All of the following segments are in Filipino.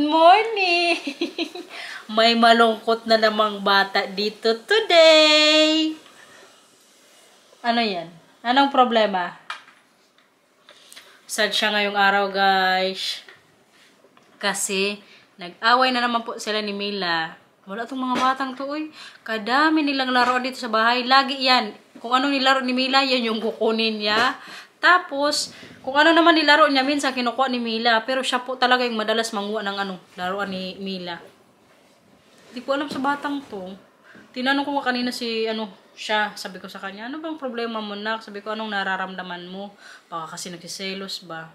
morning! May malungkot na namang bata dito today. Ano yan? Anong problema? Sad siya ngayong araw, guys. Kasi, nag-away na naman po sila ni Mila. Wala itong mga batang to, uy. Kadami nilang laruan dito sa bahay. Lagi yan. Kung anong nilaro ni Mila, yan yung kukunin niya. Tapos, kung ano naman nilaro niya, minsan kinukuha ni Mila. Pero siya po talaga yung madalas manguha ng laruan ni Mila. Hindi ko alam sa batang to. Tinanong ko kanina siya. Sabi ko sa kanya, ano bang problema mo, nak? Sabi ko, anong nararamdaman mo? Baka kasi nagsiselos ba?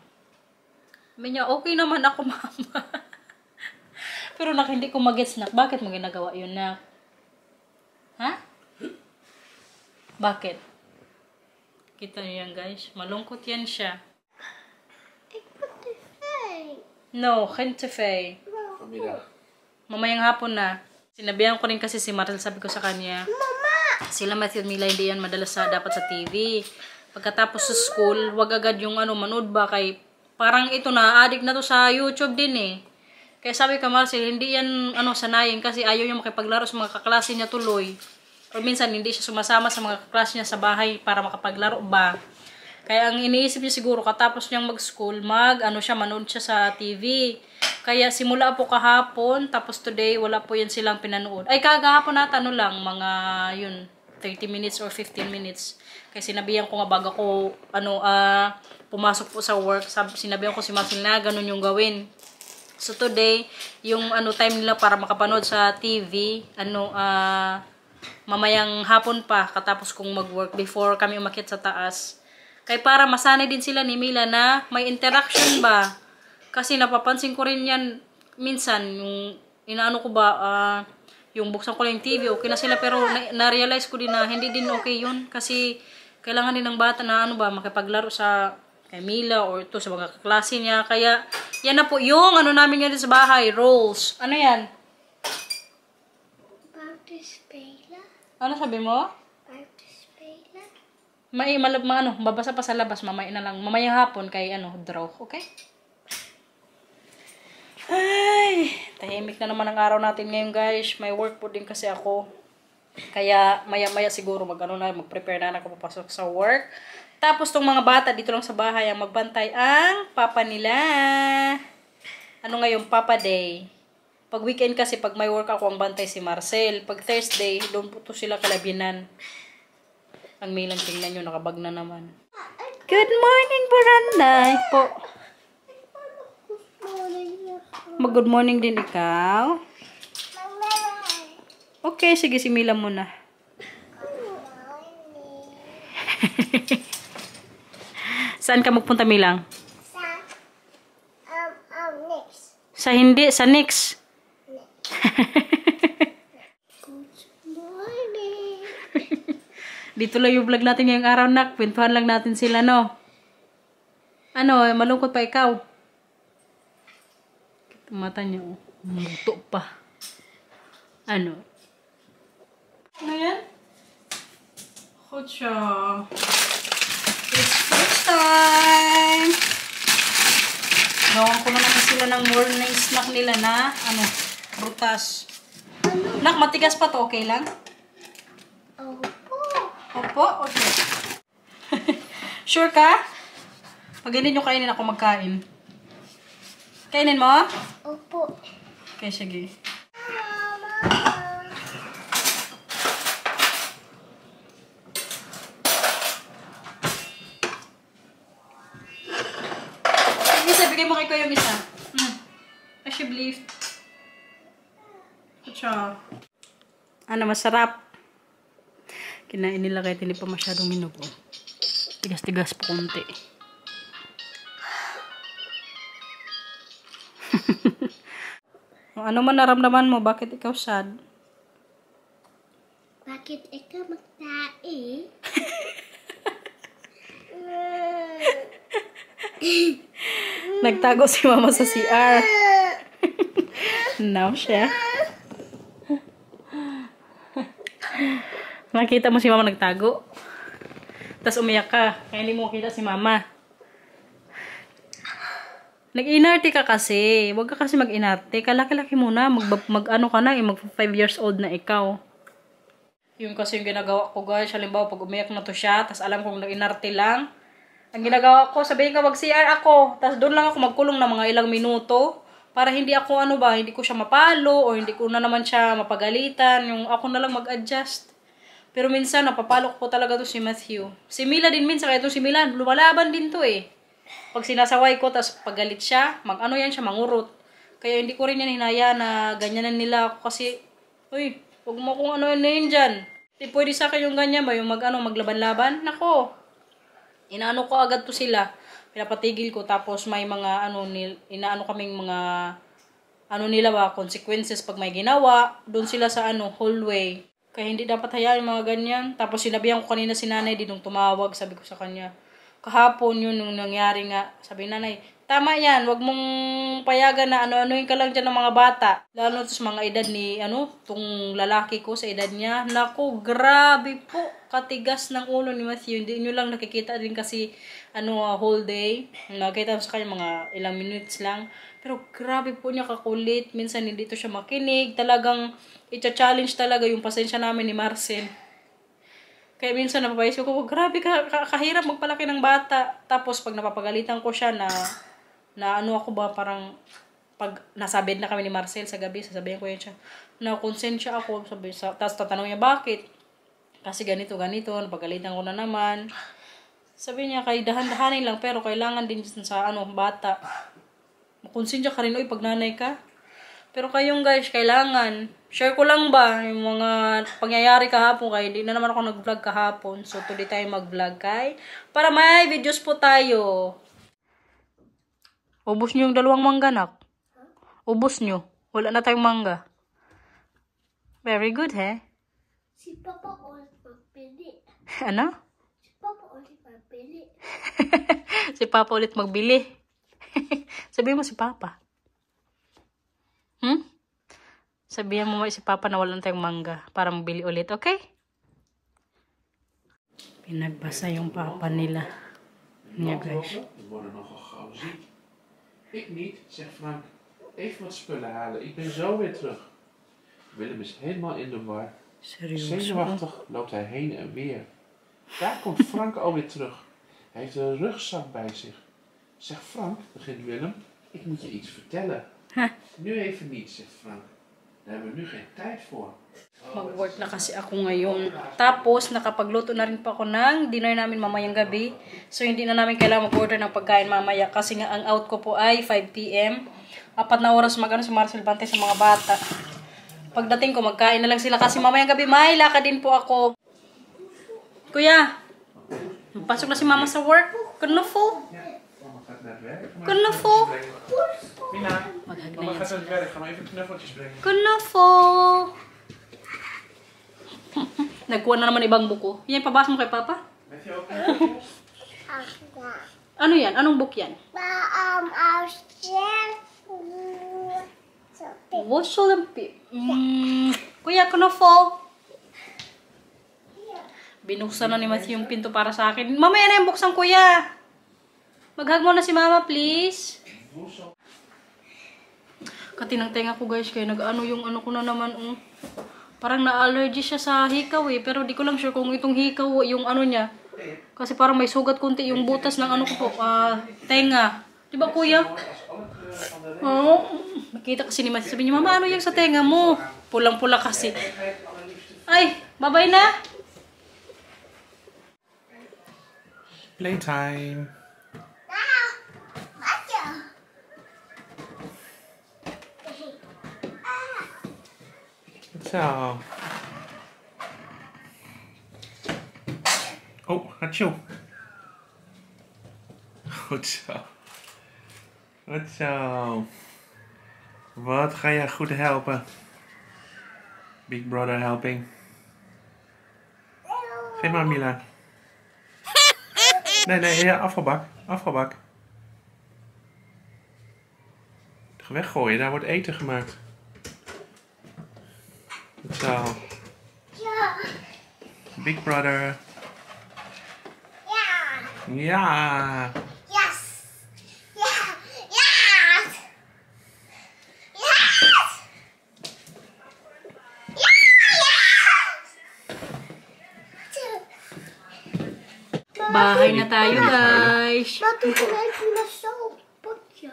Sabi niya, okay naman ako, mama. Pero nak, hindi ko magets, nak. Bakit mo ginagawa yun, nak? Ha? Bakit? Kita niyo yan, guys. Malungkot yan siya. No, Kentefei. Mamayang hapon na. Sinabihan ko rin kasi si Maril, sabi ko sa kanya, sila Matthew at Mila hindi yan madalas dapat sa TV. Pagkatapos sa school, wag agad yung manood ba kay parang ito na, addict na to sa YouTube din eh. Kaya sabi ko, Marcel, hindi yan sanayin kasi ayaw yung makipaglaro sa mga kaklase niya tuloy. O minsan hindi siya sumasama sa mga kaklase niya sa bahay para makapaglaro ba. Kaya ang iniisip niya siguro katapos niyang mag-school, manood siya sa TV. Kaya simula po kahapon, tapos today wala po yan silang pinanood. Ay kagahapon nata lang, mga 30 minutes or 15 minutes. Kaya sinabihan ko nga bago ko pumasok po sa work, sinabihan ko si Marcel na ganun yung gawin. So today, yung time nila para makapanood sa TV, mamayang hapon pa katapos kong mag-work before kami umakyat sa taas. Kaya para masanay din sila ni Mila na may interaction ba. Kasi napapansin ko rin yan minsan yung yung buksan ko lang yung TV, okay na sila pero na-realize ko din na hindi din okay yun kasi kailangan din ng bata na makipaglaro sa kay Mila or sa mga kaklase niya. Kaya yan na po yung namin yan sa bahay, rolls. Ano yan? Ano sabi mo? Babasa pa sa labas, mamaya na lang. Mamayang hapon kay draw, okay? Ay, tahimik na naman ang araw natin ngayon, guys. May work po din kasi ako. Kaya maya-maya siguro mag-prepare na ako papasok sa work. Tapos tong mga bata dito lang sa bahay ang magbantay ang papa nila. Ngayon, Papa Day. Pag weekend kasi, pag may work ako, ang bantay si Marcel. Pag Thursday, doon po to sila kalabinan. Ang Milang, tingnan nyo, nakabag na naman. Good morning, Buranday po. Mag-good morning din ikaw. Okay, sige, si Mila muna. Saan ka magpunta, Milang? Sa hindi, sa Nix. Dito lang yung vlog natin ngayong araw, nak. Kwentuhan lang natin sila, no? Malungkot pa ikaw? Mata niya, oh. Muto pa. Ano yan? Kucha. It's first time. Gawan ko na naman sila ng morning snack nila na, prutas. Nak, matigas pa to, okay lang? Opo? Okay. Sure ka? Pag hindi nyo kainin ako magkain. Kainin mo? Opo. Okay, sige. Isa, bigay mo kay ko yung isa. I should believe. Kucha. Masarap. Kinain nila kahit hindi pa masyadong minubo. Tigas-tigas po konti. Ano man naramdaman mo? Bakit ikaw sad? Bakit ikaw magtae? Nagtago si mama sa CR. Now siya. Nakita mo si mama nagtago. Tapos umiyak ka. Kaya hindi mo makita si mama. Nag-inarte ka kasi. Huwag ka kasi mag-inarte. Kalaki-laki muna. Mag-ano ka na eh. Mag 5 years old na ikaw. Yung kasi yung ginagawa ko guys. Halimbawa pag umiyak na to siya. Tapos alam kong nag-inarte lang. Ang ginagawa ko, sabihin ka mag-CR ako. Tapos doon lang ako magkulong ng mga ilang minuto. Para hindi ako hindi ko siya mapalo. O hindi ko na naman siya mapagalitan. Yung ako na lang mag-adjust. Pero minsan napapalo ko talaga to si Matthew. Si Mila din minsan. Kaya to si Mila lumalaban din to eh. Pag sinasaway ko, tapos paggalit siya, yan siya, mangurot. Kaya hindi ko rin yan hinaya na ganyanan nila ako kasi, uy, huwag mo kung ano na yun dyan. Hindi pwede sa akin yung ganyan ba, yung maglaban-laban. Nako, inaano ko agad to sila. Pinapatigil ko, tapos may mga, inaano kaming mga, nila ba, consequences pag may ginawa, doon sila sa hallway. Kaya hindi dapat hayaan yung mga ganyan. Tapos sinabihan ko kanina si nanay, di nung tumawag, sabi ko sa kanya, kahapon yun nung nangyari nga. Sabi nanay, tama yan, wag mong payagan na ano-anoin ka lang dyan ng mga bata. Lalo sa mga edad ni, tong lalaki ko sa edad niya. Naku, grabe po, katigas ng ulo ni Matthew. Hindi nyo lang nakikita din kasi, whole day. Nakita sa kanya mga ilang minutes lang. Pero grabe po niya kakulit. Minsan hindi to siya makinig. Talagang, i-challenge talaga yung pasensya namin ni Marcel. Kaya minsan napapaisip ko, grabe kahirap magpalaki ng bata. Tapos pag napapagalitan ko siya na ako ba, parang pag nasa bed na kami ni Marcel sa gabi, sasabihin ko yun siya, na konsensya ako. Tapos tatanong niya, bakit? Kasi ganito, napagalitan ko na naman. Sabi niya, kay dahan-dahanin lang, pero kailangan din sa bata. Konsensya ka rin, pag nanay ka. Pero kayong guys, kailangan, share ko lang ba yung mga pangyayari kahapon kaya hindi na naman ako nag-vlog kahapon. So, tuloy tayo mag-vlog kay para may videos po tayo. Ubus nyo yung 2 mangga, nak. Ubus nyo. Wala na tayong mangga. Very good, he? Si Papa ulit magpili. Ano? Si Papa ulit magpili. Si Papa ulit magbili. Sabihin mo si Papa. Sabihan mo si Papa na walang tayong mangga para mabili ulit, okay? Pinagbasa yung Papa nila. Ja, guys. We worden nogal gauw ziek. Ik niet, zegt Frank. Even wat spullen halen, ik ben zo weer terug. Willem is helemaal in de war. Zenuwachtig loopt hij heen en weer. Daar komt Frank alweer terug. Hij heeft een rugzak bij zich. Zeg Frank, begint Willem, ik moet je iets vertellen. Nu even niet, zegt Frank. Daar hebben we nu geen tijd voor. Mag-work na kasi ako ngayon. Tapos, nakapagluto na rin pa ako ng dinner namin mamayang gabi. So, hindi na namin kailangan mag-order ng pagkain mamaya. Kasi nga, ang out ko po ay 5 PM. 4 na oras si Marcel Bante sa mga bata. Pagdating ko, magkain na lang sila. Kasi mamayang gabi, may lakad din po ako. Kuya, pasok na si mama sa work. Kunofo. Kunofo. Mina, mama gaat naar het werk. Ga maar even knuffeltjes brengen. Kunofo. Nagkuha na naman ibang buko. Yan, pabasa mo kay Papa? Met je ook? Ano yan? Anong book yan? Kuya, Kunofo. Binuksan na ni Matthew yung pinto para sa akin. Mamaya na yung buksan, kuya. Mag-hug mo na si mama, please. Katinang tenga ko, guys. Kaya nag-ano yung ko na naman. Parang na-allergy siya sa hikaw eh. Pero di ko lang sure kung itong hikaw yung niya. Kasi parang may sugat kunti yung butas ng ko po. Tenga. Diba, kuya? Oh, nakita kasi ni Matthew. Sabi niya, mama, ano yung sa tenga mo? Pulang-pula kasi. Ay, bye-bye na. Playtime. Zo. Oh, hatsjoe. Goed zo. Goed zo. Wat ga je goed helpen? Big brother helping. Geef maar Mila. Nee, ja, afvalbak. Afvalbak. Weggooien, daar wordt eten gemaakt. Goed zo. Ja. Big brother. Ja. Ja. Yes. Ja. Ja. Bahay na tayo, guys. Laten we even naar zo'n potje.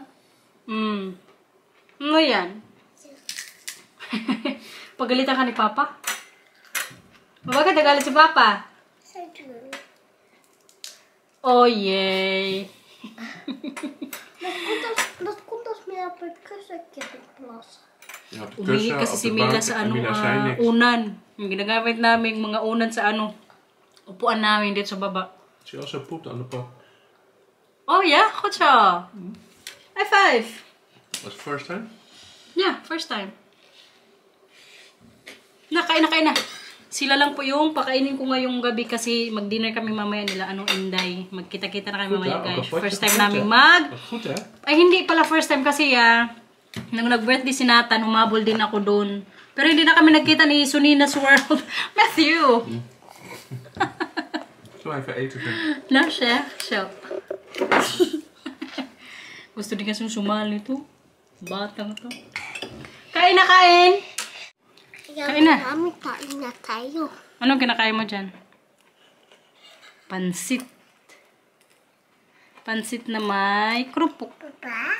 Ano yan? Pagalitan ka ni Papa? Bakit nagalit si Papa? Oh, yay. Dat komt als meer op het kussentje te plassen. Ja, op de Umihi kussen, kasi op si de Mila bank, sa en Mila zei niks. unan. Yung ginagamit namin mga unan sa upuan namin dito sa baba. She also pooped on the pot. Oh yeah, goed zo. High five. Was the first time? Yeah, first time. Kain na. Sila lang po yung pakainin ko ngayong gabi kasi mag-dinner kami mamaya nila. Inday. Magkita-kita na kami mamaya, guys. First time namin Goed, hè? Ay, hindi pala first time kasi nung nag-birthday si Nathan, humabol din ako doon. Pero hindi na kami nagkita ni Sunina's World. Matthew! Zo even eten. No, chef. Chef. Gusto din kasi sumali ito. Batang to. Kain na, kain! Kain na. Kami kain na tayo. Anong kinakain mo dyan? Pansit. Pansit na may krupok. Papa?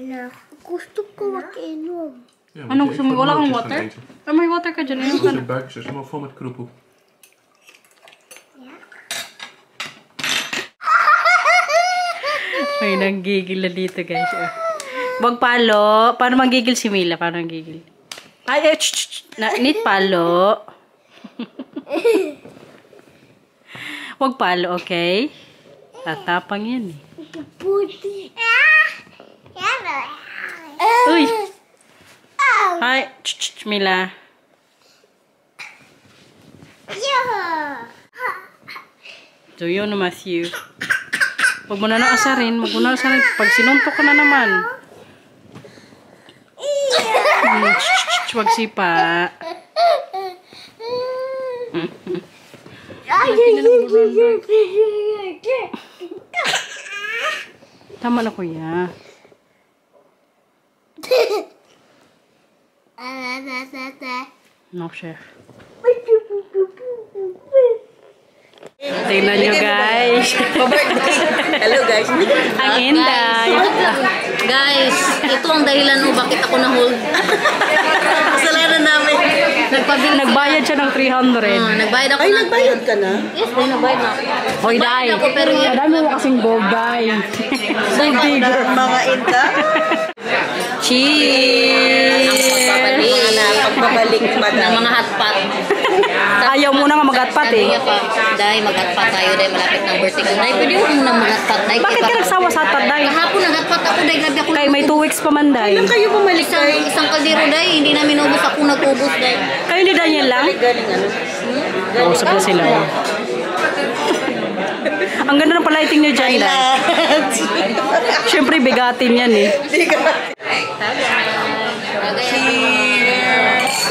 Nou, gusto ko mag-inom. Ja, Anong gusto mo? Wala kang water? Ah, may water ka dyan. Ayun ka na. Zijn buik is helemaal vol met kroepel. May nanggigil na dito, guys. Wag palo. Paano manggigil si Mila? Paano manggigil? Ay, need palo. Wag palo, okay? Tatapang yan eh. Puti. Uy! Hi, Mila. So yun na, Matthew. Huwag mo na naasarin. Huwag mo na naasarin. Pag sinuntok ka na naman. Huwag sipa. Tama na, kuya. No, chef. Tingnan nyo, guys. Hello, guys. Ang Inday. Guys, ito ang dahilan mo bakit ako na-hold. Kasalanan namin. Nagbayad siya ng 300. Nagbayad ako. Ay, nagbayad ka na? Yes, nagbayad na ako. Hoy, Day. Ako, pero yun. Madami mo kasing gold, Day. Gold digger. Mga inta? Cheers! Pagbabalik, Ng madam. mga hotpot. Ayaw mo na nga mag-atpat Sabi eh. niya pa, Day, mag-hotpot tayo, Day, malapit ng birthday ko. Day, pwede mo muna mag-hotpot, Day. Bakit ka nagsawa sa atpat, Day? Kahapon nag-hotpot ako, Day. Grabe ako. Kay may 2 weeks pa man, Day. Kayo bumalik Isang kaldero, Day. Hindi namin ubos. Ako nag-ubos, Day. Kayo ni Daniel lang? Galing ano? Kausap na sila. Ang ganda ng palighting niyo dyan, Day. Siyempre, bigatin yan eh.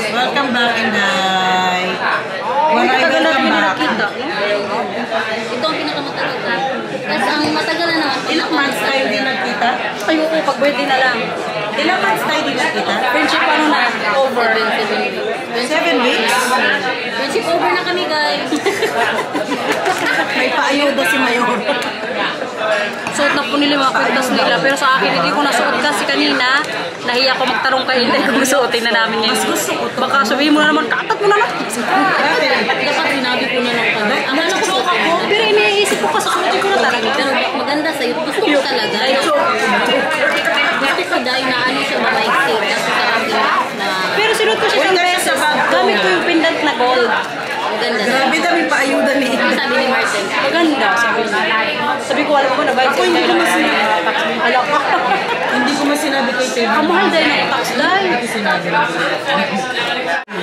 Welcome back, Inday. Tagal natin Welcome hindi back. nakita. Ito ang pinakamatagal, Day. Tapos ang matagal na naman. Ilang months tayo din nagkita? Ay, oo, pag-birthday na lang. Ilang months tayo din nagkita? Friendship ano na? Over. 7 weeks? Friendship over na kami, guys. May paayuda si Mayor. Suot na po nila yung mga kwintas nila. Pero sa akin, hindi ko nasuot kasi kanina. Nahiya ko magtarong kay Inday kung suotin na namin ngayon. Baka sabihin mo na naman, katat mo na lang. Dapat sinabi ko na lang kami. Ang anak ko ako. Pero iniisip ko kasi suotin ko na talaga. Pero maganda sa'yo. Gusto ko talaga. Gusto ko dahil na ano siya mamaiksi. Kasi sa akin na Pero sinuot ko siya Uy, isang nasa beses. sa bag ko. Gamit ko yung pendant na gold. maganda. Grabe dami paayuda ni Ano sabi ni Martin? Maganda, sabi niya. Sabi ko, alam ko na ba? Ako hindi ko masinabi. Alam ko. Hindi ko masinabi kay Teddy. Ang mahal dahil ng tax dahil. Sinabi na.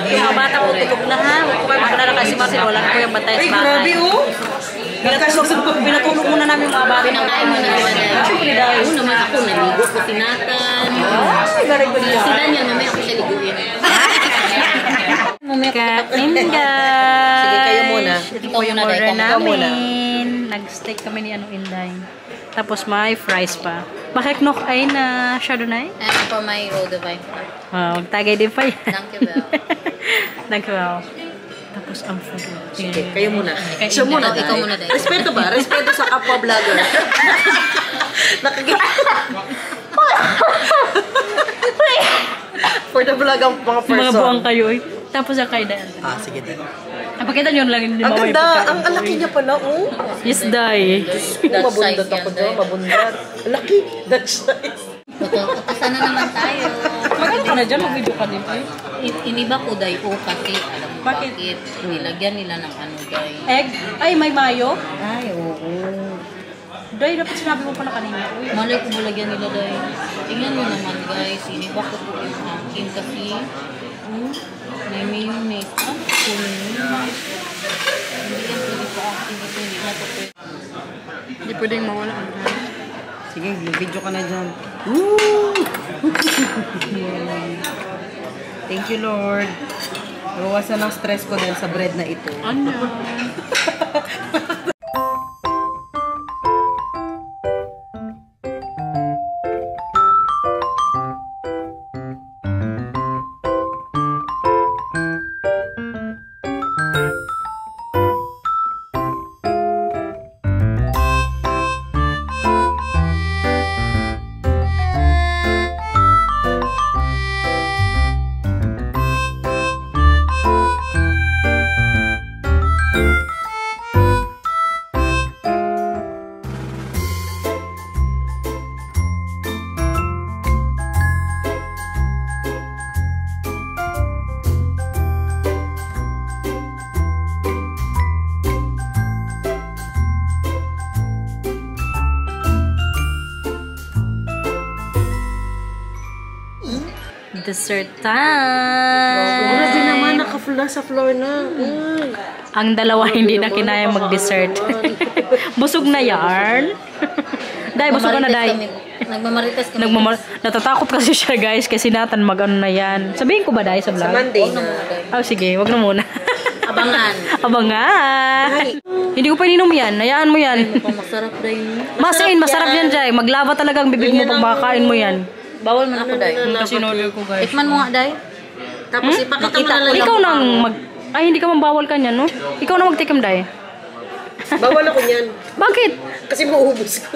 Yung mga bata ko, tulog na ha. Huwag ko kayo magkala kasi Martin. Wala na ko yung bantay Ay, sa grabe bahay. oh. Pinatulog muna namin yung mga bata. Pinakain mo na diba dahil? Siyempre dahil. Oo naman ako, naligo ko si Nathan. Ay, galing ko niya. Si Daniel, mamaya ako siya liguin. Kain guys. Sige, kayo muna. Ito po yung Ikaw muna, order Day. Ikaw muna. namin. Nag-steak kami ni Inday. Tapos may fries pa. Bakit nok ay na Chardonnay? And for my roll divine. Wow, tagay din pa yan. Thank you, Belle. Thank you, Belle. Tapos ang food. Sige, kayo muna. Siya muna, Ikaw muna, Day. Respeto ba? Respeto sa kapwa vlogger. For the vlog ang mga person. Mga buwang kayo eh. Tapos ang kay Day. Sige, Day. Napakita nyo lang hindi Ang maway ganda. pagkain. Ang laki niya pala, oh. Yes, Day. Mabundat ako dyan. Mabundat. Ang laki. That size. Sana naman tayo. Maganda ka na dyan, mag-video ka din. Ay. Iniba ko, Day, po kasi alam mo Bakit? bakit? Nilagyan nila ng ano, Day. Egg? Ay, may mayo? Ay, oo. Day, dapat sinabi mo pala kanina. Uy, Malay ko balagyan nila, Day. Tingnan nyo naman, guys. Iniba ko po yung akin kasi may mayonnaise. Hindi yan pwede po akin kasi hindi na to pwede. hindi pwedeng mawala ang Day. Sige, video ka na dyan. Woo! Thank you, Lord. Iwasan ang stress ko dahil sa bread na ito. Ano? Dessert time! Grabe naman, naka-full sa floor na. Ang dalawa hindi na kinaya mag-dessert. Busog na yarn. Day, busog ka na, Day. Nagmamarites kami. Natatakot kasi siya, guys, kasi Nathan mag-ano na yan. Sabihin ko ba, Day, sa vlog? Monday na. Oh, sige, wag na muna. Abangan. Abangan! Hindi ko pa ininom yan. Hayaan mo yan. Masarap, Day. Masarap yan, Day. Maglava talaga ang bibig mo pag makakain mo yan. Bawal man ako, Day. Kasi in-order ko, guys. Tikman mo nga, Day. Tapos ipakita mo na lang. Ikaw nang Ay, hindi ka mabawal ka niyan, no? Ikaw na magtikim, Day. Bawal ako niyan. Bakit? Kasi mauubos ko.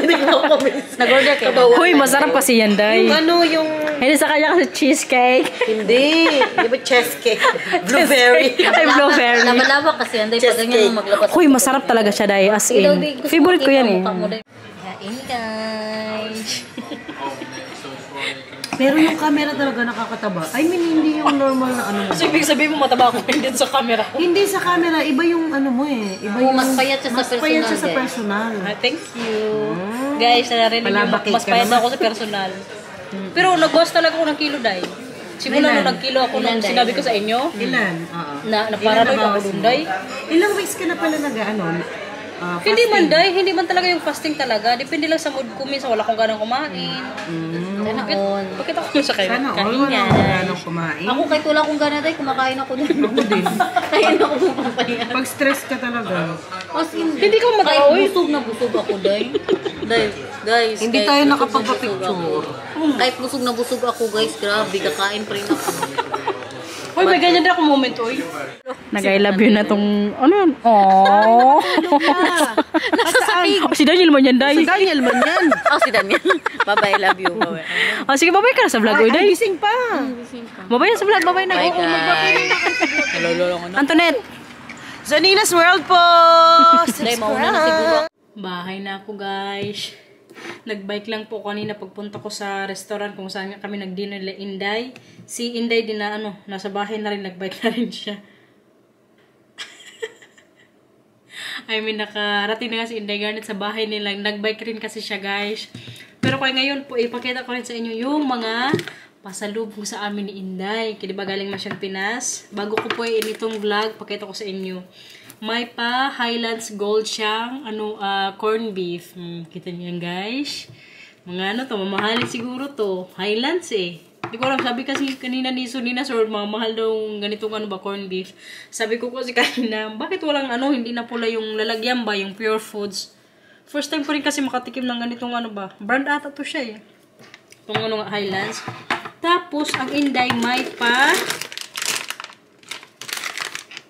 Hindi ko ako Nag-order kayo. Uy, masarap kasi yan, Day. Yung ano, yung... Hindi sa kanya kasi cheesecake. Hindi. Di ba cheesecake? Blueberry. Ay, blueberry. Laba-laba kasi yan, Day. Pag ganyan mo maglabas. Uy, masarap talaga siya, Day. As in. Favorite ko yan, eh. Kain, guys. Pero yung camera talaga nakakataba. I mean, hindi yung normal na ano mo. So, ibig sabihin mo mataba ako hindi sa camera ko. Hindi sa camera, iba yung ano mo eh. Iba yung... Mas payat siya sa Mas payat siya sa personal, personal. Thank you. Guys, narinig niyo, Palabakit mas ka payat naman. ako sa personal. Pero nag-boss talaga ako ng kilo, Day. Simula nung nag-kilo ako nung sinabi ko sa inyo, Ilan? Oo. na paranoid ako dun, Day. Ilang weeks ka na pala nag-ano? Hindi man, Day. Hindi man talaga yung fasting talaga. Depende lang sa mood ko. Minsan wala akong ganang kumain. Bakit ako sa kayo? Sana all wala akong ganong kumain. Ako kahit wala akong gana, Day, kumakain ako din. Ako din. Kain ako pumapayan. Pag stress ka talaga. As in, Hindi ko kahit mataoy. busog na busog ako, Day. Day, guys. Hindi kahit tayo busog na nakapagpa-picture. busog ako. Kahit busog na busog ako, guys, grabe, kakain pa rin ako. Uy, may ganyan din ako moment, uy. Nag-I love you na tong, ano yan? Aww. Nasasakig. Oh, si Daniel man yan, Day. Si Daniel man yan. Oh, si Daniel. Bye-bye, love you. Bye-bye. Oh, sige, babay ka na sa vlog, uy, Day. Gising pa. Babay na sa vlog, babay na. Bye, Oo, guys. Nalololo ko na. Antoinette. Zanina's World po! Day, mauna na siguro. Bahay na ako, guys. Nagbike lang po kanina pagpunta ko sa restaurant kung saan kami nag-dinner nila Inday. Si Inday din na nasa bahay na rin, nagbike na rin siya. I mean, nakarating na nga si Inday Garnet sa bahay nila. Nagbike rin kasi siya, guys. Pero kaya ngayon po, ipakita ko rin sa inyo yung mga pasalubong sa amin ni Inday. Kaya diba galing man siyang Pinas. Bago ko po itong vlog, pakita ko sa inyo. May pa Highlands Gold siyang corn beef. Kita niyo yan, guys. Mga to, mamahalin siguro to. Highlands eh. Hindi ko alam, sabi kasi kanina ni Sunina Sir, mahal daw ganitong corn beef. Sabi ko kasi kanina, bakit walang hindi na pula yung lalagyan ba, yung Pure Foods. First time ko rin kasi makatikim ng ganitong brand ata to siya eh. Itong Highlands. Tapos, ang Inday may pa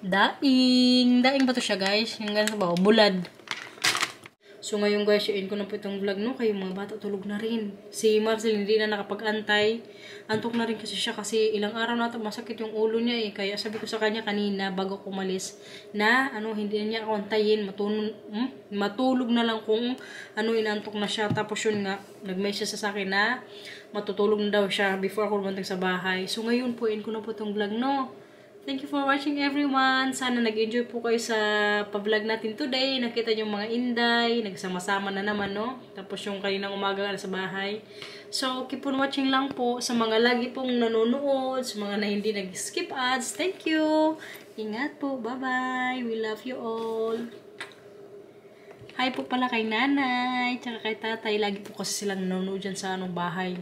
Daing ba to siya guys? Yung ganito ba? Bulad. So ngayon guys, yun ko na po itong vlog, no? Kayo mga bata, tulog na rin. Si Marcel hindi na nakapag-antay. Antok na rin kasi siya kasi ilang araw na ito masakit yung ulo niya eh. Kaya sabi ko sa kanya kanina bago kumalis na hindi na niya ako antayin. Matulog na lang kung inantok na siya. Tapos yun nga, nag-message sa akin na matutulog na daw siya before ako lumantang sa bahay. So ngayon po, yun ko na po itong vlog, no? Thank you for watching everyone. Sana nag-enjoy po kayo sa pa-vlog natin today. Nakita niyo mga inday, nagsama-sama na naman, no? Tapos yung kaninang umaga sa bahay. So, keep on watching lang po sa mga lagi pong nanonood, sa mga na hindi nag-skip ads. Thank you. Ingat po. Bye-bye. We love you all. Hi po pala kay nanay, tsaka kay tatay. Lagi po kasi silang nanonood dyan sa bahay.